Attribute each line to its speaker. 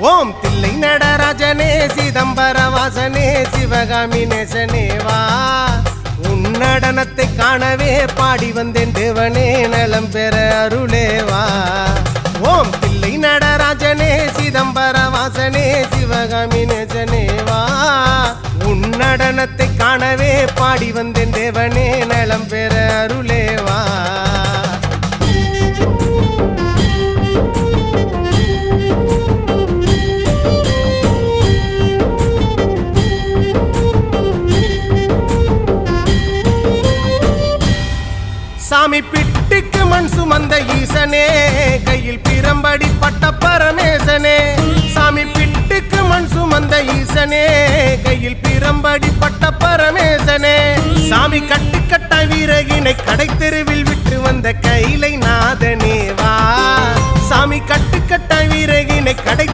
Speaker 1: ஓம் தில்லை நடராஜனே சிதம்பர வாசனே சிவகாமி நேசனே வா உன் நடனத்தை காணவே பாடி வந்தேன் தேவனே நலம் பெற அருளேவா ஓம் தில்லை நடராஜனே சிதம்பர வாசனே சிவகாமி நேசனே வா உன் நடனத்தை காணவே பாடி வந்தேன் தேவனே நலம் பெற அருளேவா சாமி பிட்டுக்கு மண் சுமந்த ஈசனே கையில் பிரம்படி பட்ட பரமேசனே சாமி பிட்டுக்கு மண் சுமந்த ஈசனே கையில் பிரம்படி பட்ட பரமேசனே சாமி கட்டுக்கட்ட வீரகினை கடை தெருவில் விட்டு வந்த கைலை நாதனே வா சாமி கட்டுக்கட்ட வீரகினை கடை